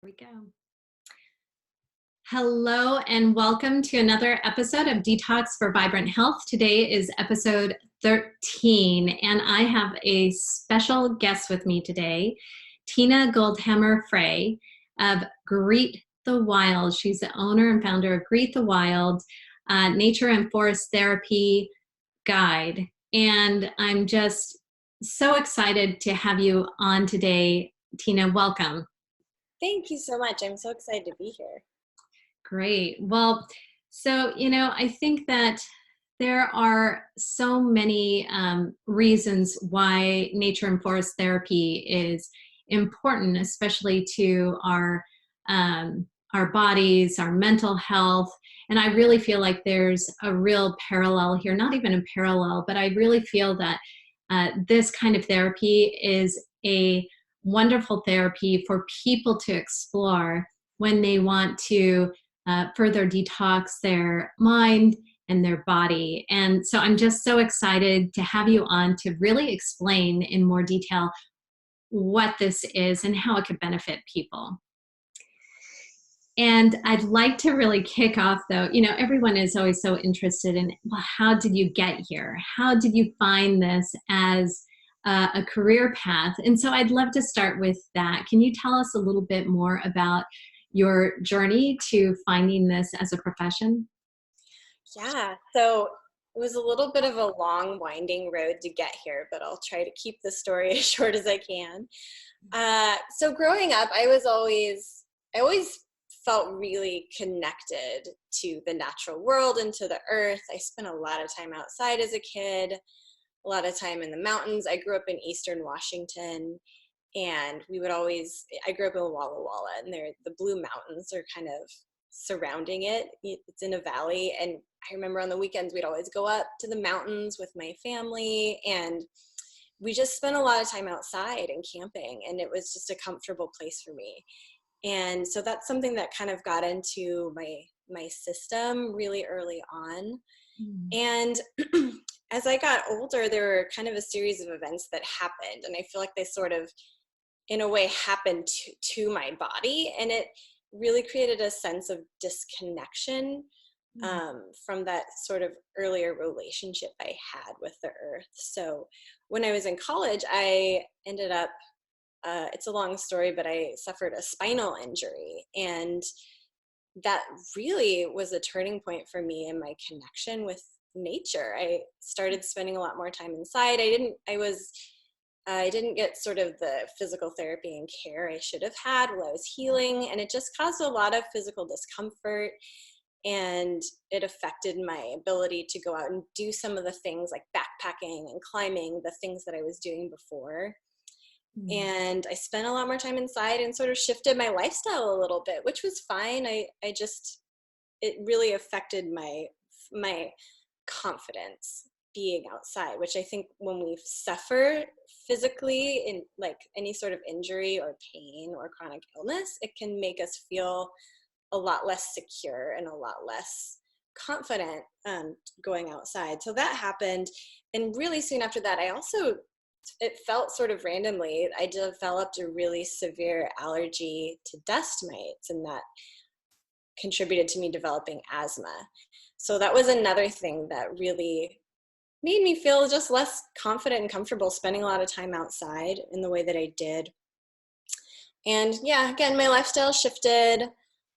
We go. Hello and welcome to another episode of Detox for Vibrant Health. Today is episode 13 and I have a special guest with me today, Tina Frei of Greet the Wild. She's the owner and founder of Greet the Wild, nature and forest therapy guide. And I'm just so excited to have you on today. Tina, welcome. Thank you so much. I'm so excited to be here. Great. Well, so, I think that there are so many reasons why nature and forest therapy is important, especially to our bodies, our mental health. And I really feel like there's a real parallel here, not even a parallel, but I really feel that this kind of therapy is a wonderful therapy for people to explore when they want to further detox their mind and their body. And so I'm just so excited to have you on to really explain in more detail what this is and how it could benefit people. And I'd like to really kick off though, everyone is always so interested in, well, how did you get here? How did you find this as a career path? And so I'd love to start with that. Can you tell us a little bit more about your journey to finding this as a profession? Yeah, so it was a little bit of a long, winding road to get here, but I'll try to keep the story as short as I can. So growing up, I always felt really connected to the natural world and to the earth. I spent a lot of time outside as a kid, a lot of time in the mountains. I grew up in Eastern Washington, and I grew up in Walla Walla, and the Blue Mountains are kind of surrounding it. It's in a valley, and I remember on the weekends we'd always go up to the mountains with my family, and we just spent a lot of time outside and camping, and it was just a comfortable place for me. And so that's something that kind of got into my system really early on. And as I got older, there were kind of a series of events that happened, and I feel like they sort of, in a way, happened to my body, and it really created a sense of disconnection from that sort of earlier relationship I had with the earth. So when I was in college, I ended up, it's a long story, but I suffered a spinal injury, and that really was a turning point for me in my connection with nature. I started spending a lot more time inside. I didn't get sort of the physical therapy and care I should have had while I was healing, and it just caused a lot of physical discomfort, and it affected my ability to go out and do some of the things like backpacking and climbing, the things that I was doing before. And I spent a lot more time inside and sort of shifted my lifestyle a little bit, which was fine. It really affected my confidence being outside, which I think when we suffer physically in like any sort of injury or pain or chronic illness, it can make us feel a lot less secure and a lot less confident going outside. So that happened. And really soon after that, it felt sort of randomly, I developed a really severe allergy to dust mites, and that contributed to me developing asthma. So that was another thing that really made me feel just less confident and comfortable spending a lot of time outside in the way that I did. And yeah, again, my lifestyle shifted.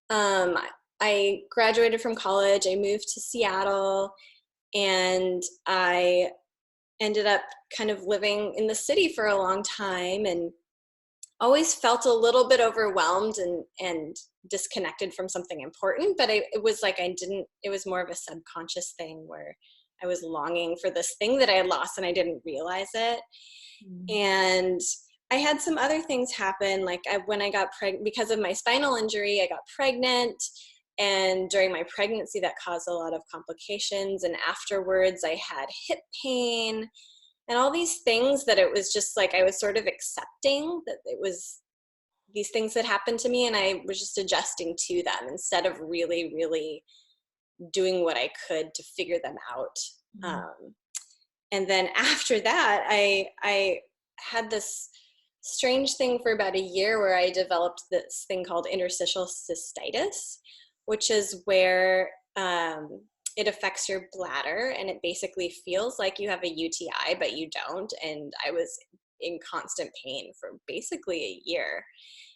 I graduated from college, I moved to Seattle, and I ended up kind of living in the city for a long time, and always felt a little bit overwhelmed and disconnected from something important. But it was like it was more of a subconscious thing where I was longing for this thing that I had lost and I didn't realize it. And I had some other things happen. Like when I got pregnant, because of my spinal injury, I got pregnant. And during my pregnancy, that caused a lot of complications. And afterwards, I had hip pain and all these things that it was just like I was sort of accepting that it was these things that happened to me, and I was just adjusting to them instead of really, really doing what I could to figure them out. And then after that, I had this strange thing for about a year where I developed this thing called interstitial cystitis, which is where it affects your bladder, and it basically feels like you have a UTI, but you don't. And I was in constant pain for basically a year.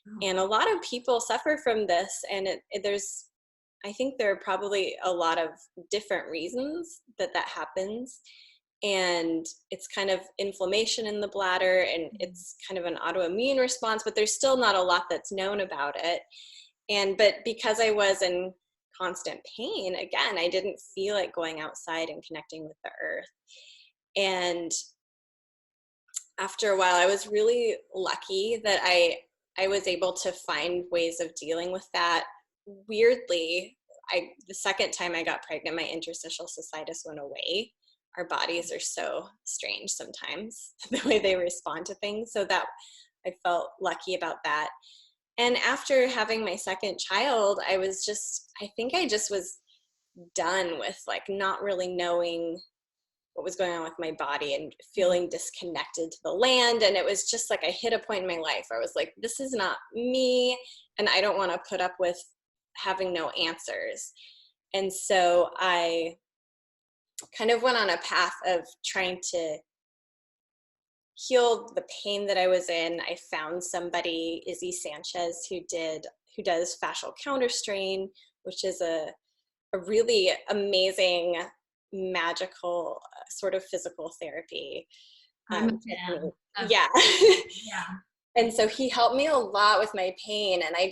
Oh. And a lot of people suffer from this, and I think there are probably a lot of different reasons that happens. And it's kind of inflammation in the bladder, and it's kind of an autoimmune response, but there's still not a lot that's known about it. But because I was in constant pain, again, I didn't feel like going outside and connecting with the earth. And after a while, I was really lucky that I was able to find ways of dealing with that. Weirdly, the second time I got pregnant, my interstitial cystitis went away. Our bodies are so strange sometimes, the way they respond to things. So that I felt lucky about that. And after having my second child, I think I just was done with like not really knowing what was going on with my body and feeling disconnected to the land. And it was just like I hit a point in my life where I was like, this is not me, and I don't want to put up with having no answers. And so I kind of went on a path of trying to heal the pain that I was in. I found somebody, Izzy Sanchez, who does fascial counterstrain, which is a really amazing, magical sort of physical therapy. I'm a fan. Yeah. Yeah. And so he helped me a lot with my pain. And I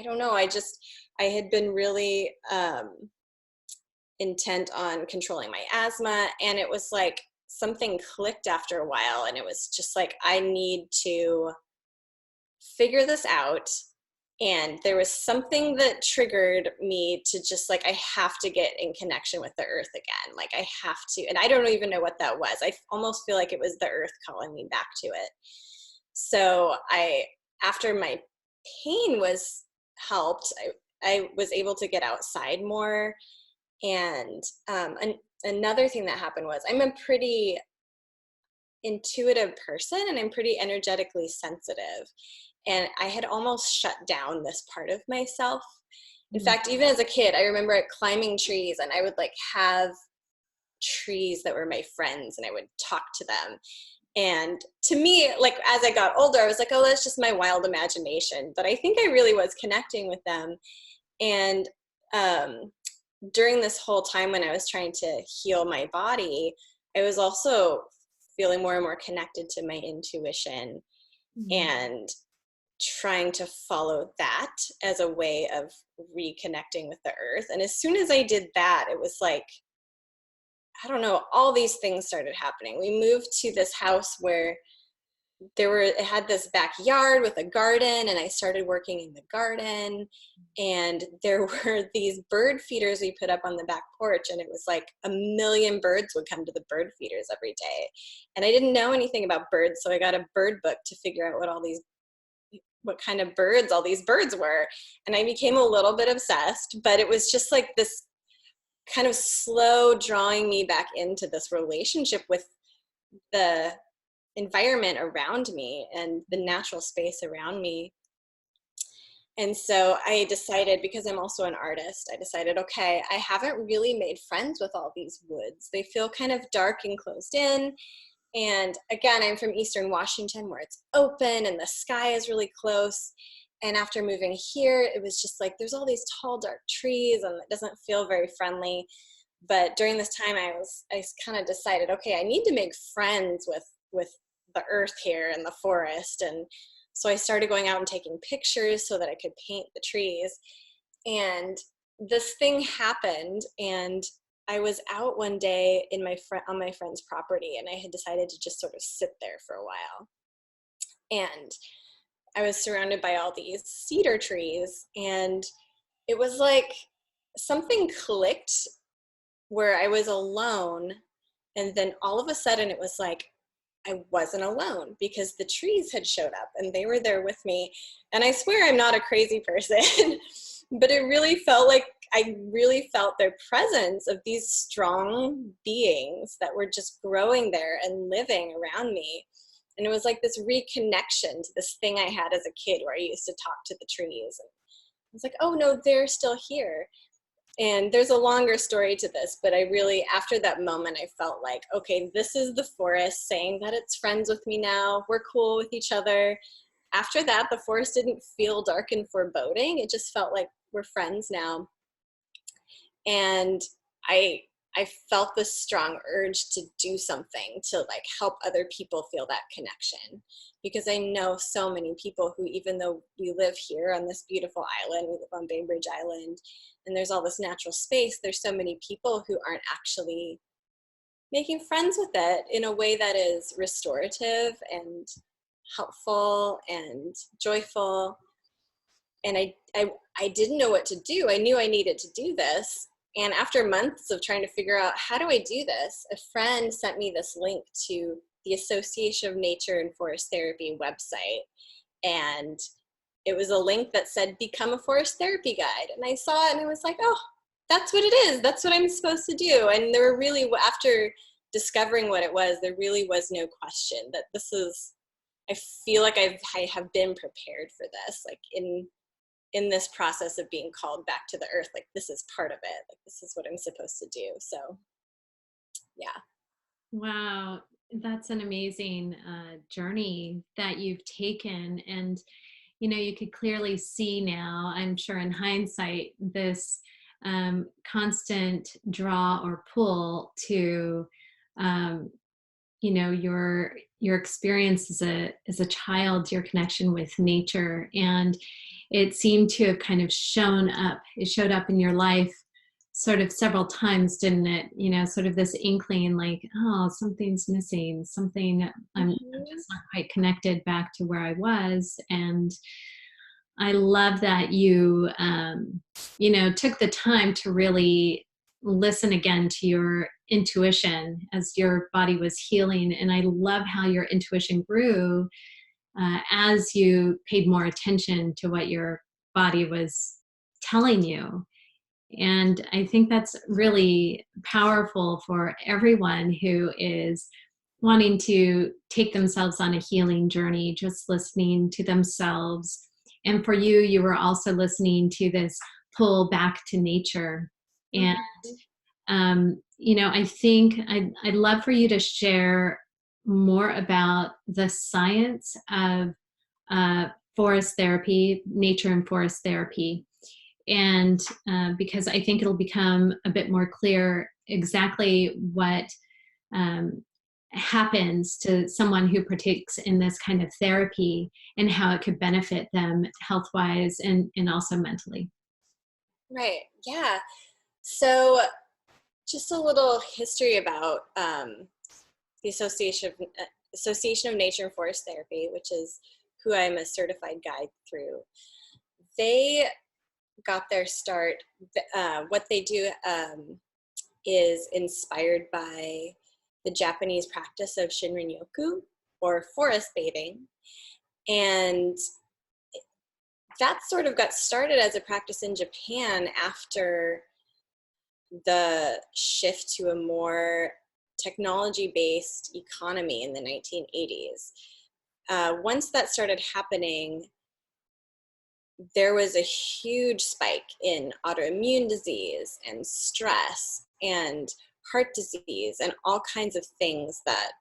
don't know, I had been really intent on controlling my asthma. And it was like something clicked after a while. And it was just like, I need to figure this out. And there was something that triggered me to just like, I have to get in connection with the earth again. Like I have to, and I don't even know what that was. I almost feel like it was the earth calling me back to it. So after my pain was helped, I was able to get outside more. And another thing that happened was I'm a pretty intuitive person, and I'm pretty energetically sensitive. And I had almost shut down this part of myself. In fact, even as a kid, I remember climbing trees, and I would like have trees that were my friends, and I would talk to them. And to me, like as I got older, I was like, oh, that's just my wild imagination. But I think I really was connecting with them. And during this whole time when I was trying to heal my body, I was also feeling more and more connected to my intuition and trying to follow that as a way of reconnecting with the earth. And as soon as I did that, it was like, I don't know, all these things started happening. We moved to this house where it had this backyard with a garden, and I started working in the garden, and there were these bird feeders we put up on the back porch, and it was like 1 million birds would come to the bird feeders every day. And I didn't know anything about birds, so I got a bird book to figure out what kind of birds all these birds were. And I became a little bit obsessed, but it was just like this kind of slow drawing me back into this relationship with the environment around me and the natural space around me. And so I decided, because I'm also an artist, I decided, okay, I haven't really made friends with all these woods. They feel kind of dark and closed in. And again, I'm from Eastern Washington, where it's open and the sky is really close. And after moving here, it was just like, there's all these tall, dark trees, and it doesn't feel very friendly. But during this time, I kind of decided, okay, I need to make friends with the earth here in the forest. And so I started going out and taking pictures so that I could paint the trees. And this thing happened, and I was out one day on my friend's property, and I had decided to just sort of sit there for a while. And I was surrounded by all these cedar trees, and it was like something clicked where I was alone. And then all of a sudden it was like I wasn't alone, because the trees had showed up and they were there with me. And I swear I'm not a crazy person, but it really felt like I really felt their presence of these strong beings that were just growing there and living around me. And it was like this reconnection to this thing I had as a kid where I used to talk to the trees. And I was like, oh no, they're still here. And there's a longer story to this, but I really, after that moment, I felt like, okay, this is the forest saying that it's friends with me now. We're cool with each other. After that, the forest didn't feel dark and foreboding. It just felt like we're friends now. And I I felt this strong urge to do something to like help other people feel that connection, because I know so many people who, even though we live here on this beautiful island, we live on Bainbridge Island, and there's all this natural space, there's so many people who aren't actually making friends with it in a way that is restorative and helpful and joyful. And I didn't know what to do. I knew I needed to do this. And after months of trying to figure out, how do I do this? A friend sent me this link to the Association of Nature and Forest Therapy website. And it was a link that said, become a forest therapy guide. And I saw it and I was like, oh, that's what it is. That's what I'm supposed to do. And there were really, after discovering what it was, there really was no question that this is, I feel like I have been prepared for this, like in this process of being called back to the earth, like this is part of it, like this is what I'm supposed to do. So yeah. Wow, that's an amazing journey that you've taken. And, you know, you could clearly see now, I'm sure in hindsight, this constant draw or pull to, um, you know, your experience as a child, your connection with nature. And it seemed to have kind of shown up. It showed up in your life sort of several times, didn't it? You know, sort of this inkling like, oh, something's missing, something, I'm Mm-hmm. just not quite connected back to where I was. And I love that you, you know, took the time to really listen again to your intuition as your body was healing. And I love how your intuition grew as you paid more attention to what your body was telling you. And I think that's really powerful for everyone who is wanting to take themselves on a healing journey, just listening to themselves. And for you, you were also listening to this pull back to nature. And, Mm-hmm. you know, I think I'd love for you to share more about the science of forest therapy, nature and forest therapy. And because I think it'll become a bit more clear exactly what um, happens to someone who partakes in this kind of therapy and how it could benefit them health wise and also mentally. Right. Yeah. So just a little history about the Association of Nature and Forest Therapy, which is who I'm a certified guide through. They got their start. What they do is inspired by the Japanese practice of Shinrin-yoku, or forest bathing. And that sort of got started as a practice in Japan after the shift to a more technology-based economy in the 1980s. Once that started happening, there was a huge spike in autoimmune disease and stress and heart disease and all kinds of things that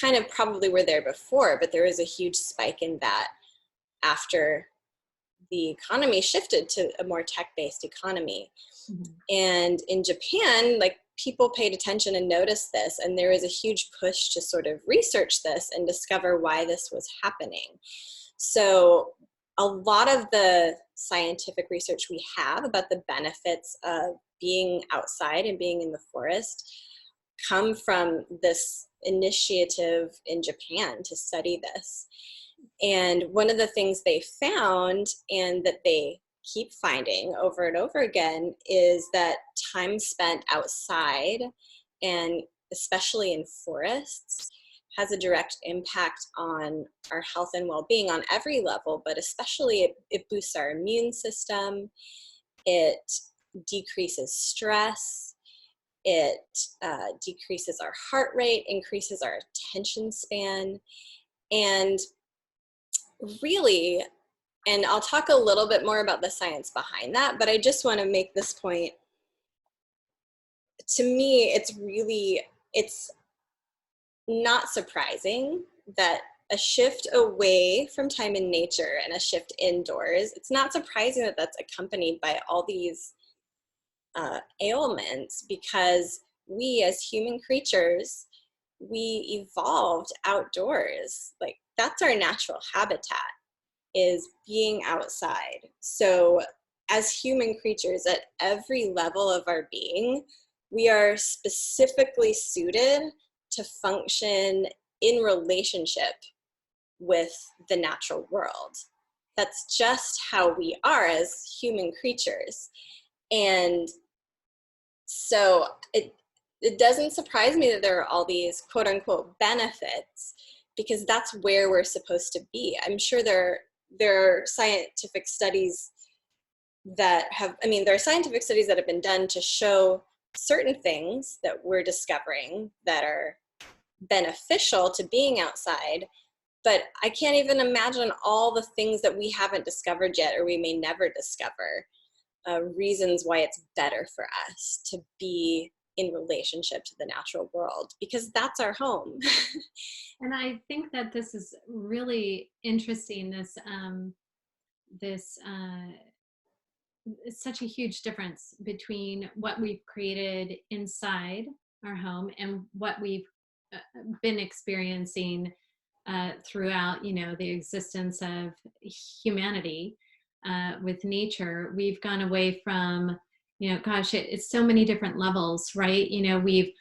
kind of probably were there before, but there was a huge spike in that after the economy shifted to a more tech-based economy. Mm-hmm. And in Japan, like, people paid attention and noticed this, and there was a huge push to sort of research this and discover why this was happening. So a lot of the scientific research we have about the benefits of being outside and being in the forest come from this initiative in Japan to study this. And one of the things they found, and that they keep finding over and over again, is that time spent outside, and especially in forests, has a direct impact on our health and well-being on every level, but especially it boosts our immune system, it decreases stress, it decreases our heart rate, increases our attention span. And really, and I'll talk a little bit more about the science behind that, but I just want to make this point. To me, it's not surprising that a shift away from time in nature and a shift indoors, it's not surprising that that's accompanied by all these ailments, because we as human creatures, we evolved outdoors. Like, that's our natural habitat, is being outside. So as human creatures, at every level of our being, we are specifically suited to function in relationship with the natural world. That's just how we are as human creatures. And so it doesn't surprise me that there are all these quote unquote benefits, because that's where we're supposed to be. I'm sure there are scientific studies that have, I mean, there are scientific studies that have been done to show certain things that we're discovering that are beneficial to being outside, but I can't even imagine all the things that we haven't discovered yet, or we may never discover, reasons why it's better for us to be in relationship to the natural world, because that's our home. And I think that this is really interesting. This it's such a huge difference between what we've created inside our home and what we've been experiencing throughout, the existence of humanity with nature. We've gone away from, gosh, it's so many different levels, right? We've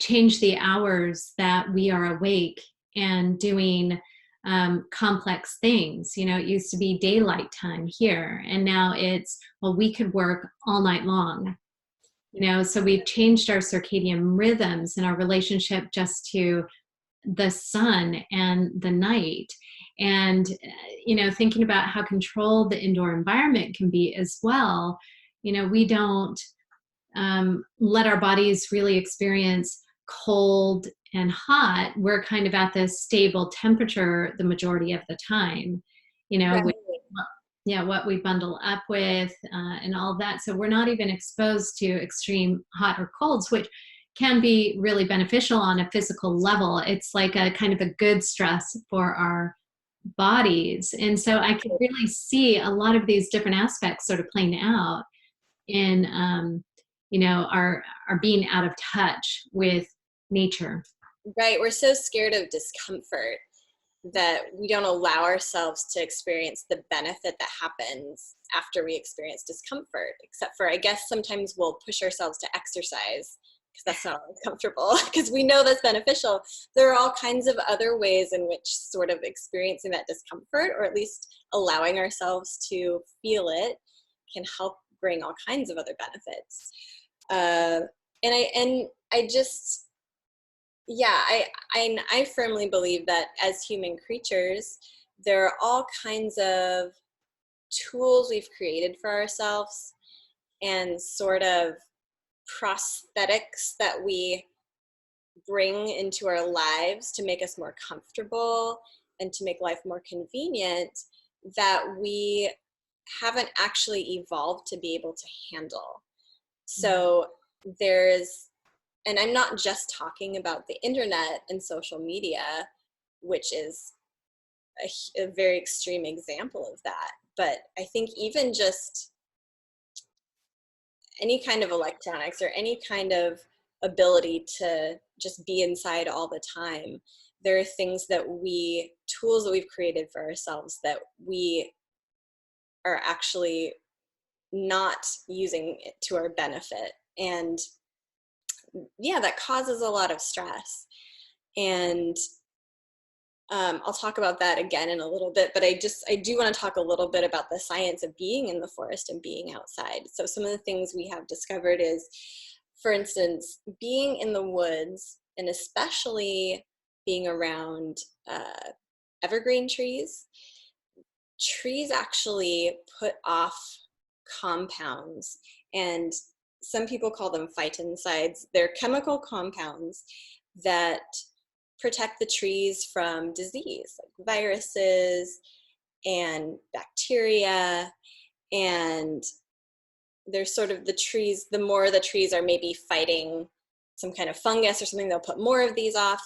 changed the hours that we are awake and doing complex things. It used to be daylight time here, and now it's, well, we could work all night long. So we've changed our circadian rhythms and our relationship just to the sun and the night. And thinking about how controlled the indoor environment can be as well. We don't let our bodies really experience cold and hot. We're kind of at this stable temperature the majority of the time, Right. with, what we bundle up with and all that. So we're not even exposed to extreme hot or colds, which can be really beneficial on a physical level. It's like a kind of a good stress for our bodies. And so I could really see a lot of these different aspects sort of playing out in, our being out of touch with nature. Right. We're so scared of discomfort that we don't allow ourselves to experience the benefit that happens after we experience discomfort, except for, I guess, sometimes we'll push ourselves to exercise because that's not always comfortable, because we know that's beneficial. There are all kinds of other ways in which sort of experiencing that discomfort, or at least allowing ourselves to feel it, can help bring all kinds of other benefits. And I just, yeah, I firmly believe that as human creatures, there are all kinds of tools we've created for ourselves and sort of prosthetics that we bring into our lives to make us more comfortable and to make life more convenient, that we haven't actually evolved to be able to handle. So there's, and I'm not just talking about the internet and social media, which is a very extreme example of that, but I think even just any kind of electronics or any kind of ability to just be inside all the time, there are things that tools that we've created for ourselves that we are actually not using it to our benefit. And yeah, that causes a lot of stress. And I'll talk about that again in a little bit, but I do want to talk a little bit about the science of being in the forest and being outside. So some of the things we have discovered is, for instance, being in the woods, and especially being around evergreen trees. Trees actually put off compounds, and some people call them phytoncides. They're chemical compounds that protect the trees from disease, like viruses and bacteria. And there's sort of the trees, the more the trees are maybe fighting some kind of fungus or something, they'll put more of these off.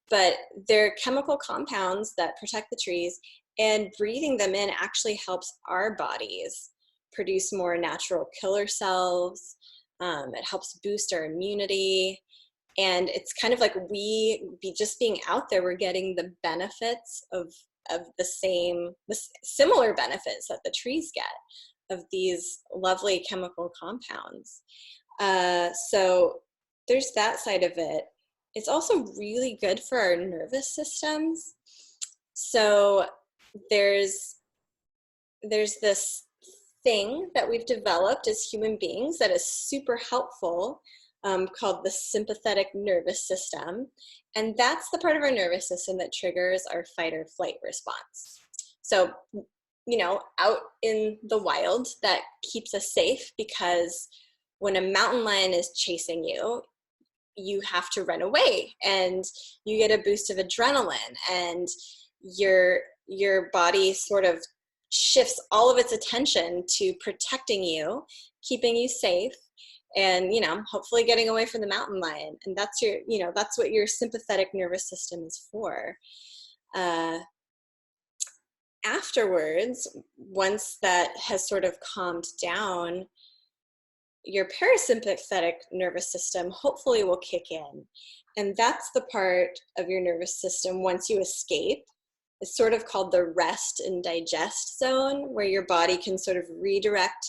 But they're chemical compounds that protect the trees, and breathing them in actually helps our bodies produce more natural killer cells. It helps boost our immunity. And it's kind of like just being out there, we're getting the benefits of the similar benefits that the trees get of these lovely chemical compounds. So there's that side of it. It's also really good for our nervous systems. So there's this thing that we've developed as human beings that is super helpful, called the sympathetic nervous system. And that's the part of our nervous system that triggers our fight or flight response. So, out in the wild, that keeps us safe, because when a mountain lion is chasing you, you have to run away, and you get a boost of adrenaline, and your body sort of shifts all of its attention to protecting you, keeping you safe, and hopefully getting away from the mountain lion. And that's that's what your sympathetic nervous system is for. Afterwards, once that has sort of calmed down, your parasympathetic nervous system hopefully will kick in. And that's the part of your nervous system, once you escape, it's sort of called the rest and digest zone, where your body can sort of redirect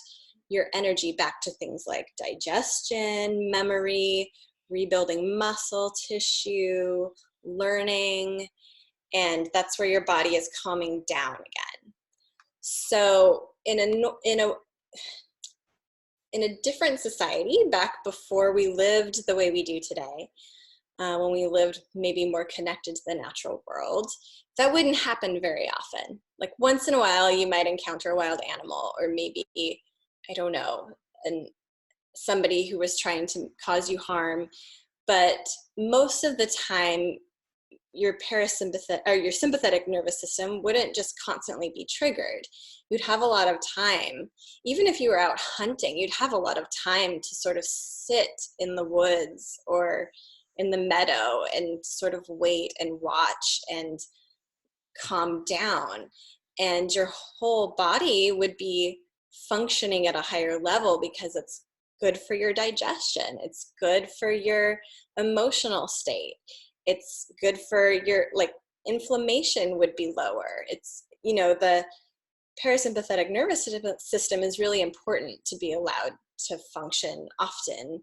your energy back to things like digestion, memory, rebuilding muscle tissue, learning. And that's where your body is calming down again. So in a different society, back before we lived the way we do today, when we lived maybe more connected to the natural world, that wouldn't happen very often. Like once in a while, you might encounter a wild animal, or maybe, I don't know, somebody who was trying to cause you harm. But most of the time, your sympathetic nervous system wouldn't just constantly be triggered. You'd have a lot of time. Even if you were out hunting, you'd have a lot of time to sort of sit in the woods or in the meadow and sort of wait and watch and calm down. And your whole body would be functioning at a higher level, because it's good for your digestion. It's good for your emotional state. It's good for your, inflammation would be lower. It's, the parasympathetic nervous system is really important to be allowed to function often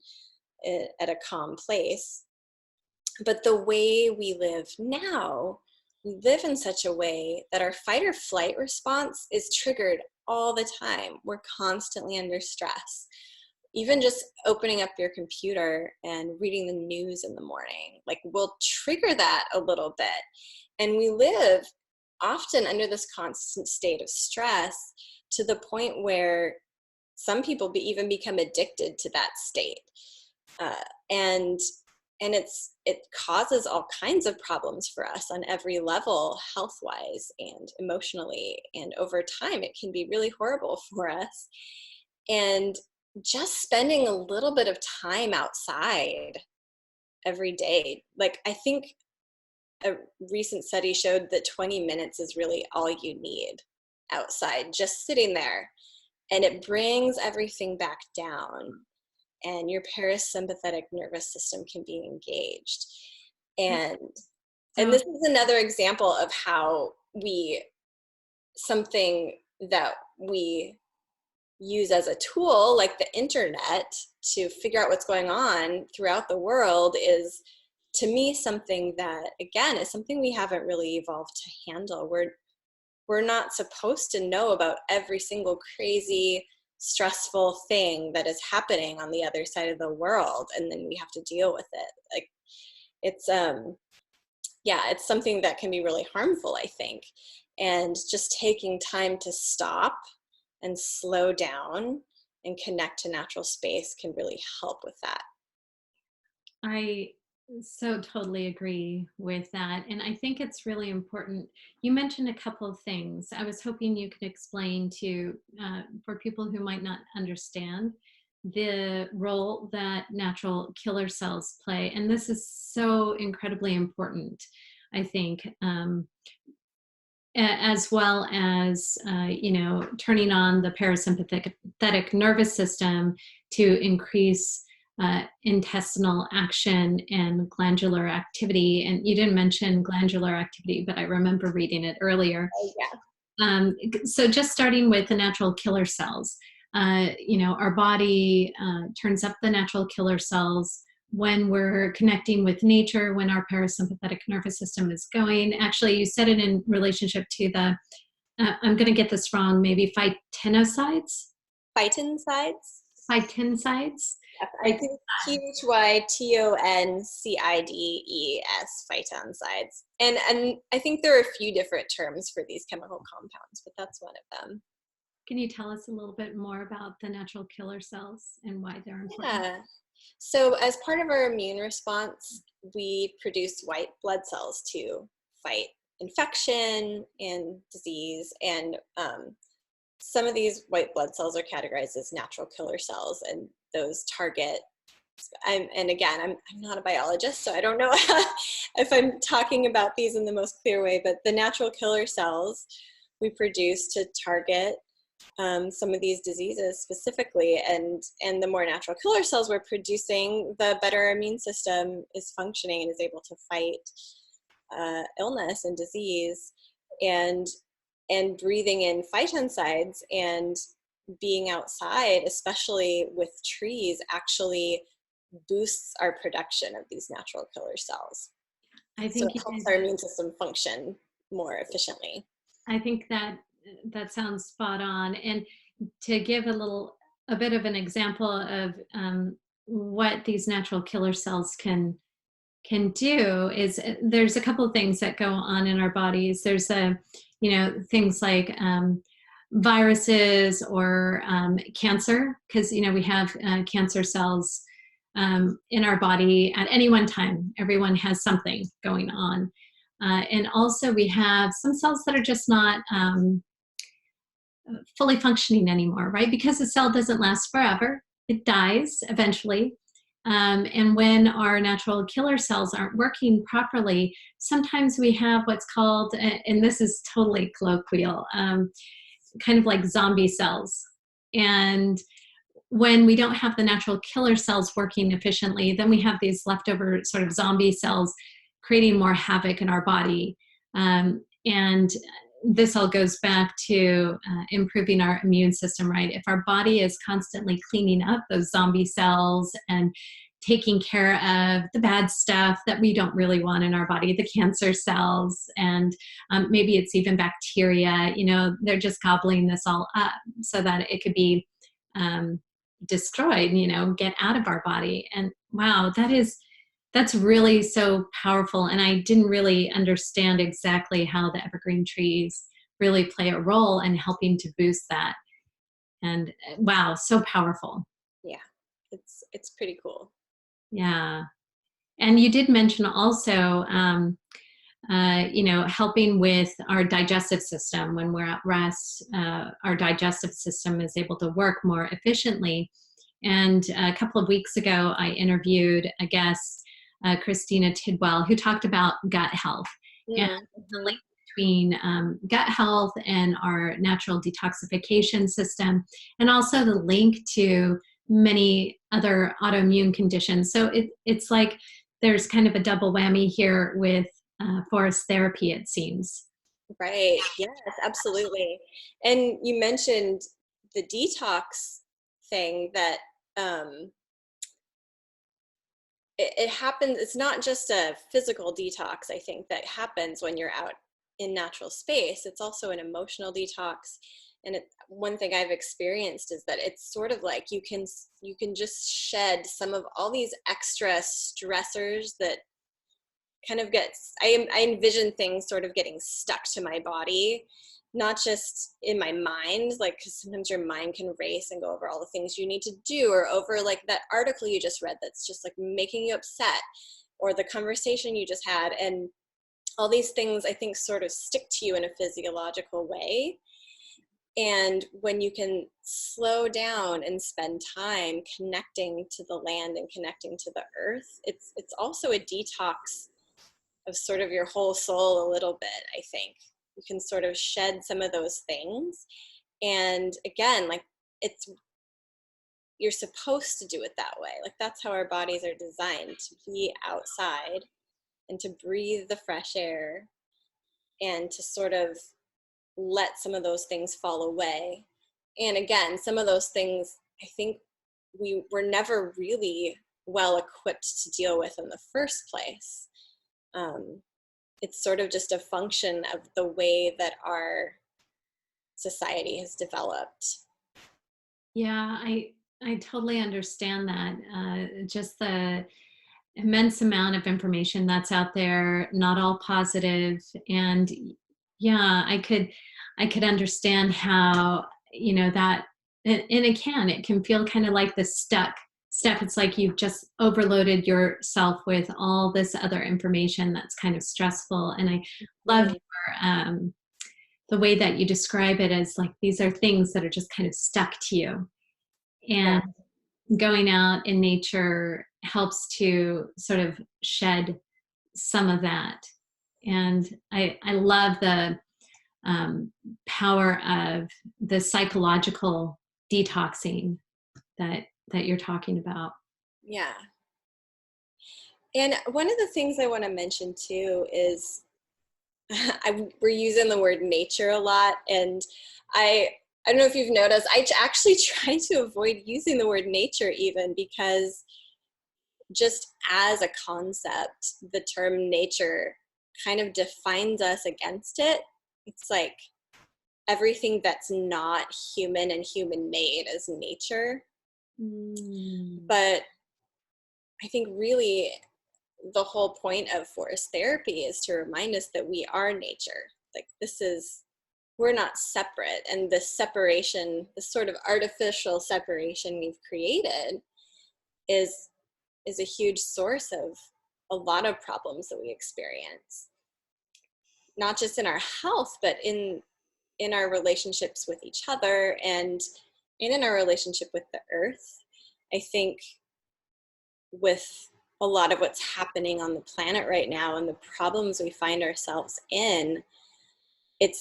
at a calm place. But the way we live now, we live in such a way that our fight or flight response is triggered all the time. We're constantly under stress. Even just opening up your computer and reading the news in the morning, will trigger that a little bit. And we live often under this constant state of stress, to the point where some people even become addicted to that state. And it causes all kinds of problems for us on every level, health-wise and emotionally. And over time, it can be really horrible for us. And just spending a little bit of time outside every day. I think a recent study showed that 20 minutes is really all you need outside, just sitting there. And it brings everything back down, and your parasympathetic nervous system can be engaged. And this is another example of how something that we use as a tool, like the internet, to figure out what's going on throughout the world, is, to me, something that, again, is something we haven't really evolved to handle. We're not supposed to know about every single crazy, stressful thing that is happening on the other side of the world, and then we have to deal with it. It's something that can be really harmful, I think. And just taking time to stop and slow down and connect to natural space can really help with that. I So totally agree with that. And I think it's really important. You mentioned a couple of things. I was hoping you could explain to, for people who might not understand, the role that natural killer cells play. And this is so incredibly important, I think, as well as, turning on the parasympathetic nervous system to increase intestinal action and glandular activity. And you didn't mention glandular activity, but I remember reading it earlier. Oh, yeah. So just starting with the natural killer cells, our body turns up the natural killer cells when we're connecting with nature, when our parasympathetic nervous system is going. Actually, you said it in relationship to the, I'm going to get this wrong, maybe phytinosides? Phytoncides? Phytinosides? I think Phytoncides, phytoncides. And I think there are a few different terms for these chemical compounds, but that's one of them. Can you tell us a little bit more about the natural killer cells and why they're important? Yeah. So as part of our immune response, we produce white blood cells to fight infection and disease. And some of these white blood cells are categorized as natural killer cells, and those target, and again, I'm not a biologist, so I don't know if I'm talking about these in the most clear way, but the natural killer cells we produce to target some of these diseases specifically, and the more natural killer cells we're producing, the better our immune system is functioning and is able to fight illness and disease. And breathing in phytoncides and being outside, especially with trees, actually boosts our production of these natural killer cells. I So think it helps our immune system function more efficiently. I think that sounds spot on. And to give a bit of an example of what these natural killer cells can do is, there's a couple of things that go on in our bodies. There's things like viruses or cancer, because we have cancer cells in our body at any one time. Everyone has something going on. And also we have some cells that are just not fully functioning anymore, right? Because the cell doesn't last forever. It dies eventually. And when our natural killer cells aren't working properly, sometimes we have what's called, and this is totally colloquial, kind of like zombie cells. And when we don't have the natural killer cells working efficiently, then we have these leftover sort of zombie cells creating more havoc in our body. And this all goes back to improving our immune system, right? If our body is constantly cleaning up those zombie cells and taking care of the bad stuff that we don't really want in our body, the cancer cells, and maybe it's even bacteria, they're just gobbling this all up so that it could be destroyed, get out of our body. And wow, that's really so powerful. And I didn't really understand exactly how the evergreen trees really play a role in helping to boost that. And wow, so powerful. Yeah, it's pretty cool. Yeah. And you did mention also, helping with our digestive system. When we're at rest, our digestive system is able to work more efficiently. And a couple of weeks ago, I interviewed a guest, Christina Tidwell, who talked about gut health and the link between gut health and our natural detoxification system, and also the link to many other autoimmune conditions. So it's like there's kind of a double whammy here with forest therapy, it seems. Right. Yes, absolutely. And you mentioned the detox thing that it happens. It's not just a physical detox, I think, that happens when you're out in natural space. It's also an emotional detox. And one thing I've experienced is that it's sort of like you can just shed some of all these extra stressors that kind of I envision things sort of getting stuck to my body, not just in my mind, like, because sometimes your mind can race and go over all the things you need to do, or over like that article you just read that's just like making you upset. or the conversation you just had. And all these things, I think, sort of stick to you in a physiological way. And when you can slow down and spend time connecting to the land and connecting to the earth, it's also a detox of sort of your whole soul a little bit, I think. You can sort of shed some of those things. And again, like, you're supposed to do it that way. Like, that's how our bodies are designed, to be outside and to breathe the fresh air and to sort of let some of those things fall away. And again, some of those things, I think we were never really well equipped to deal with in the first place. It's sort of just a function of the way that our society has developed. Yeah, I totally understand that. Just the immense amount of information that's out there, not all positive. And yeah, I could understand how, that, and it can feel kind of like the stuff. It's like you've just overloaded yourself with all this other information that's kind of stressful. And I love the way that you describe it as like these are things that are just kind of stuck to you. Yeah. And going out in nature helps to sort of shed some of that. And I love the power of the psychological detoxing that you're talking about. Yeah. And one of the things I want to mention too is we're using the word nature a lot. And I don't know if you've noticed, I actually try to avoid using the word nature even, because just as a concept, the term nature kind of defines us against it. It's like everything that's not human and human made is nature. But I think really the whole point of forest therapy is to remind us that we are nature. Like, we're not separate. And this separation, this sort of artificial separation we've created is a huge source of a lot of problems that we experience, not just in our health, but in our relationships with each other and in our relationship with the earth. I think with a lot of what's happening on the planet right now and the problems we find ourselves in, it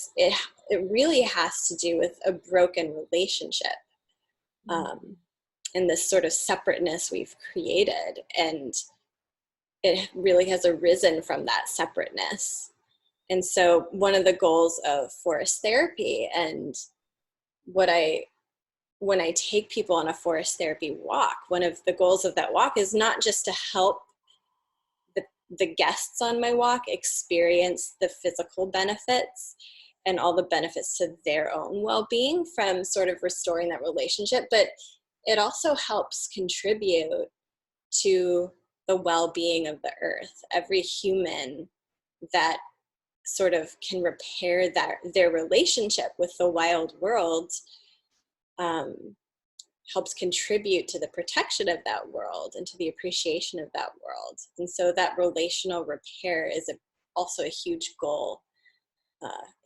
really has to do with a broken relationship, and this sort of separateness we've created. And it really has arisen from that separateness. And so one of the goals of forest therapy, and when I take people on a forest therapy walk, one of the goals of that walk is not just to help the guests on my walk experience the physical benefits and all the benefits to their own well-being from sort of restoring that relationship, but it also helps contribute to the well-being of the earth. Every human that sort of can repair their relationship with the wild world helps contribute to the protection of that world and to the appreciation of that world. And so that relational repair is also a huge goal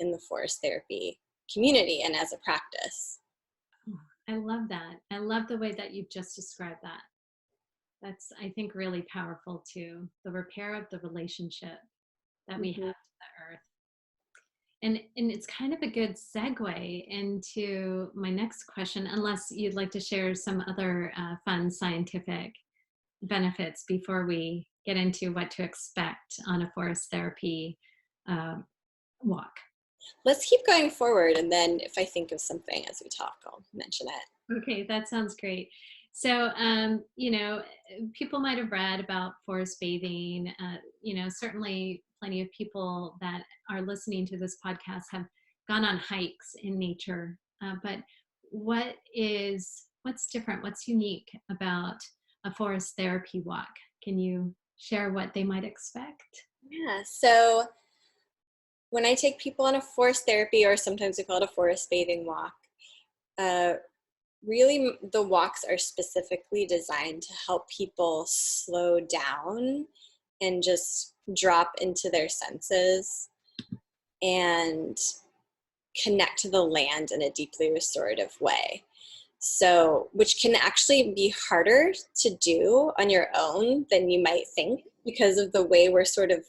in the forest therapy community and as a practice. I love that. I love the way that you've just described that. That's, I think, really powerful too. The repair of the relationship that we have to the earth. And it's kind of a good segue into my next question, unless you'd like to share some other fun scientific benefits before we get into what to expect on a forest therapy walk. Let's keep going forward, and then if I think of something as we talk, I'll mention it. Okay, that sounds great. So, people might have read about forest bathing. Certainly plenty of people that are listening to this podcast have gone on hikes in nature. But what's different? What's unique about a forest therapy walk? Can you share what they might expect? Yeah, so when I take people on a forest therapy, or sometimes we call it a forest bathing walk, really the walks are specifically designed to help people slow down and just drop into their senses and connect to the land in a deeply restorative way. So, which can actually be harder to do on your own than you might think because of the way we're sort of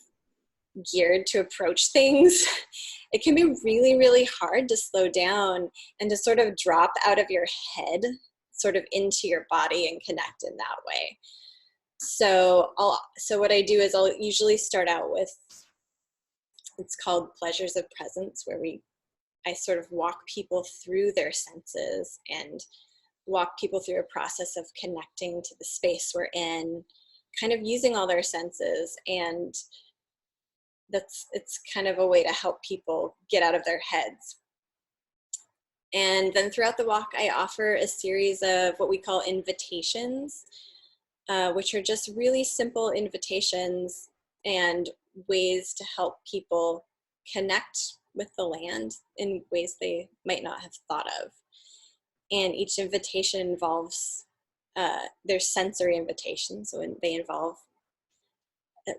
geared to approach things. It can be really, really hard to slow down and to sort of drop out of your head, sort of into your body and connect in that way. So what I do is I'll usually start out with, it's called pleasures of presence, where I sort of walk people through their senses and walk people through a process of connecting to the space we're in, kind of using all their senses. And it's kind of a way to help people get out of their heads. And then throughout the walk, I offer a series of what we call invitations, which are just really simple invitations and ways to help people connect with the land in ways they might not have thought of. And each invitation involves, there's sensory invitations, so they involve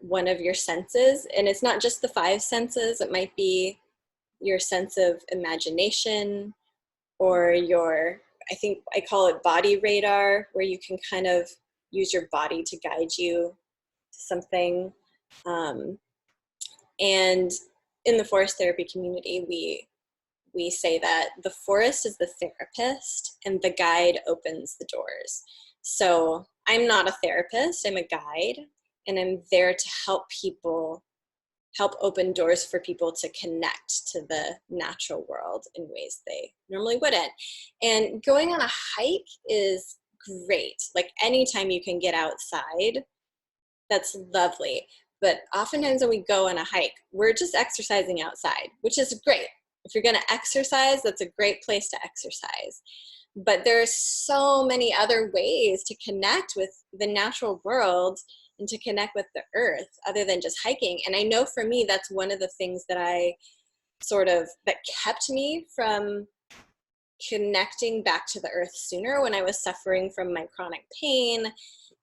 one of your senses. And it's not just the 5 senses, it might be your sense of imagination or I think I call it body radar, where you can kind of use your body to guide you to something. And in the forest therapy community, we say that the forest is the therapist and the guide opens the doors. So I'm not a therapist, I'm a guide, and I'm there to help open doors for people to connect to the natural world in ways they normally wouldn't. And going on a hike is great. Like anytime you can get outside, that's lovely. But oftentimes when we go on a hike, we're just exercising outside, which is great. If you're going to exercise, that's a great place to exercise. But there's so many other ways to connect with the natural world and to connect with the earth other than just hiking. And I know for me, that's one of the things that that kept me from connecting back to the earth sooner when I was suffering from my chronic pain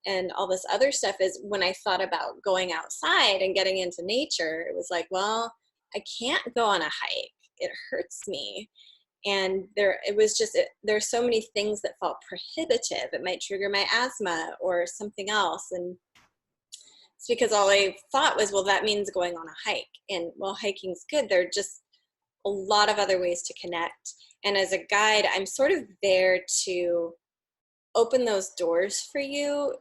and all this other stuff, is when I thought about going outside and getting into nature, it was like, well, I can't go on a hike. It hurts me. And there's so many things that felt prohibitive. It might trigger my asthma or something else. And it's because all I thought was, well, that means going on a hike. And well, hiking's good. There are just a lot of other ways to connect. And as a guide, I'm sort of there to open those doors for you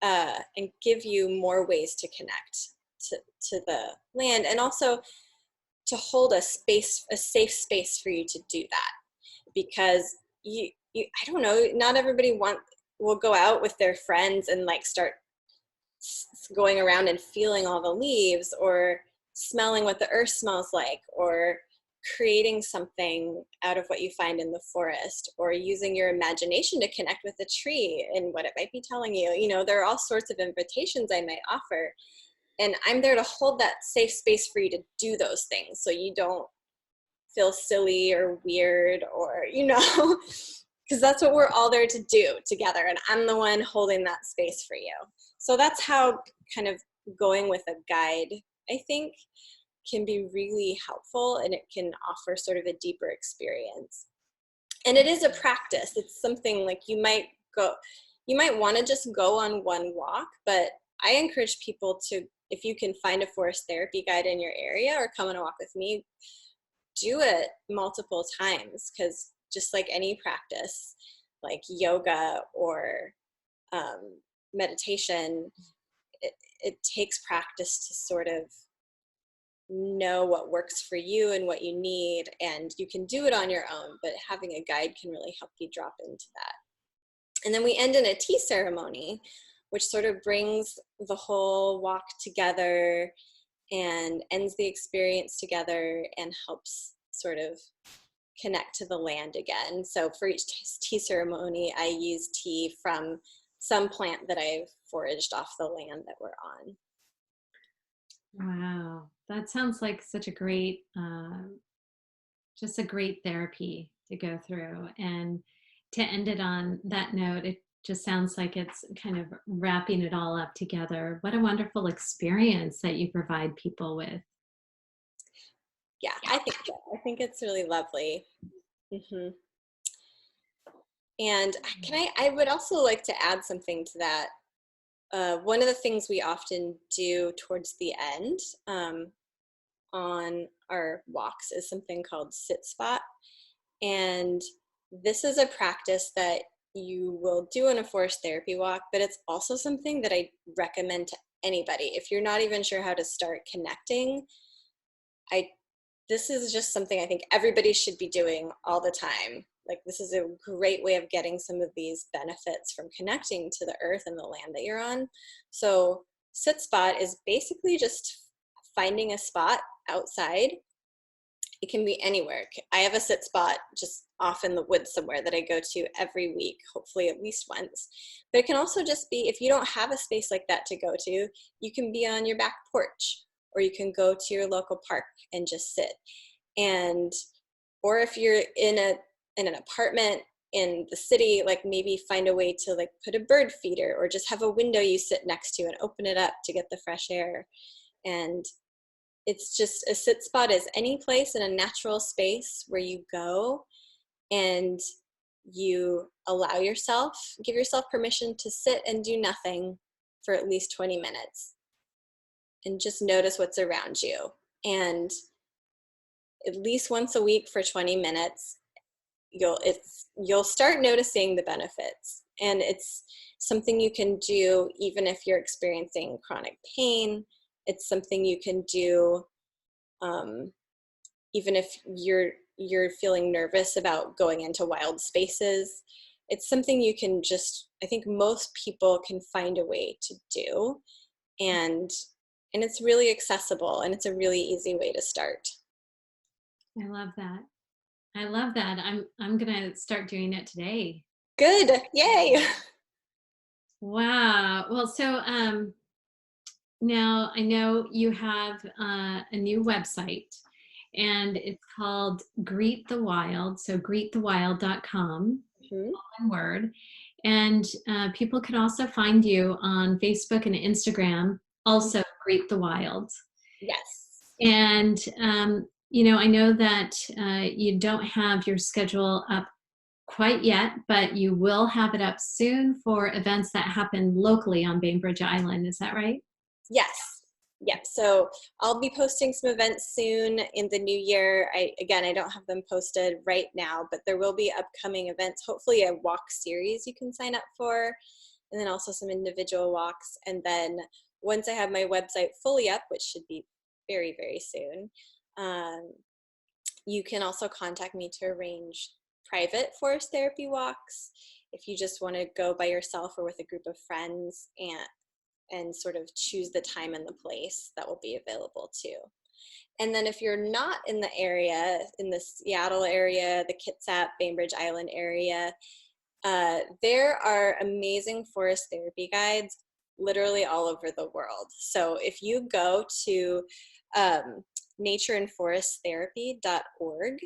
and give you more ways to connect to the land, and also to hold a safe space for you to do that. Because I don't know, not everybody will go out with their friends and like start going around and feeling all the leaves or smelling what the earth smells like, or creating something out of what you find in the forest, or using your imagination to connect with a tree and what it might be telling you. You know, there are all sorts of invitations I might offer. And I'm there to hold that safe space for you to do those things so you don't feel silly or weird, or, you know, because that's what we're all there to do together. And I'm the one holding that space for you. So that's how kind of going with a guide, I think, can be really helpful, and it can offer sort of a deeper experience. And it is a practice. It's something like you might want to just go on one walk, but I encourage people to, if you can find a forest therapy guide in your area or come on a walk with me, do it multiple times, because just like any practice, like yoga or meditation, it takes practice to sort of know what works for you and what you need, and you can do it on your own, but having a guide can really help you drop into that. And then we end in a tea ceremony, which sort of brings the whole walk together and ends the experience together and helps sort of connect to the land again. So for each tea ceremony, I use tea from some plant that I've foraged off the land that we're on. Wow, that sounds like such a great, just a great therapy to go through. And to end it on that note, it just sounds like it's kind of wrapping it all up together. What a wonderful experience that you provide people with. Yeah, I think so. I think it's really lovely. Hmm. And I would also like to add something to that. One of the things we often do towards the end on our walks is something called sit spot. And this is a practice that you will do in a forest therapy walk, but it's also something that I recommend to anybody. If you're not even sure how to start connecting, I this is just something I think everybody should be doing all the time. Like, this is a great way of getting some of these benefits from connecting to the earth and the land that you're on. So sit spot is basically just finding a spot outside. It can be anywhere. I have a sit spot just off in the woods somewhere that I go to every week, hopefully at least once. But it can also just be, if you don't have a space like that to go to, you can be on your back porch, or you can go to your local park and just sit. And, or if you're in an apartment in the city, like maybe find a way to like put a bird feeder, or just have a window you sit next to and open it up to get the fresh air. And it's just, a sit spot is any place in a natural space where you go and you give yourself permission to sit and do nothing for at least 20 minutes and just notice what's around you. And at least once a week for 20 minutes, you'll start noticing the benefits. And it's something you can do even if you're experiencing chronic pain. It's something you can do even if you're feeling nervous about going into wild spaces. It's something you can just, I think most people can find a way to do. And it's really accessible, and it's a really easy way to start. I love that. I love that. I'm gonna start doing it today. Good. Yay. Wow. Well, so now I know you have a new website, and it's called Greet the Wild. So greetthewild.com, Mhm. one word. And people can also find you on Facebook and Instagram, also Greet the Wild. Yes. And, I know that you don't have your schedule up quite yet, but you will have it up soon for events that happen locally on Bainbridge Island. Is that right? Yes. Yep. So I'll be posting some events soon in the new year. I don't have them posted right now, but there will be upcoming events, hopefully a walk series you can sign up for, and then also some individual walks. And then once I have my website fully up, which should be very, very soon, you can also contact me to arrange private forest therapy walks if you just want to go by yourself or with a group of friends, and sort of choose the time and the place that will be available too. And then if you're not in the area, in the Seattle area, the Kitsap, Bainbridge Island area, there are amazing forest therapy guides literally all over the world. So if you go to natureandforesttherapy.org,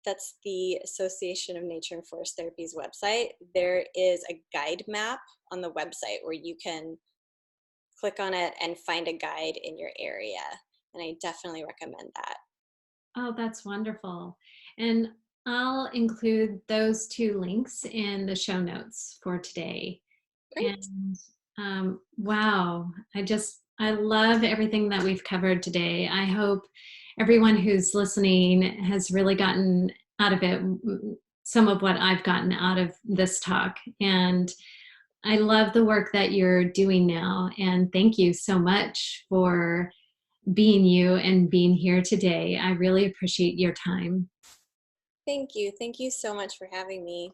that's the Association of Nature and Forest Therapy's website, there is a guide map on the website where you can click on it and find a guide in your area. And I definitely recommend that. Oh, that's wonderful. And I'll include those two links in the show notes for today. Great. And wow, I love everything that we've covered today. I hope everyone who's listening has really gotten out of it some of what I've gotten out of this talk. And I love the work that you're doing now. And thank you so much for being you and being here today. I really appreciate your time. Thank you. Thank you so much for having me.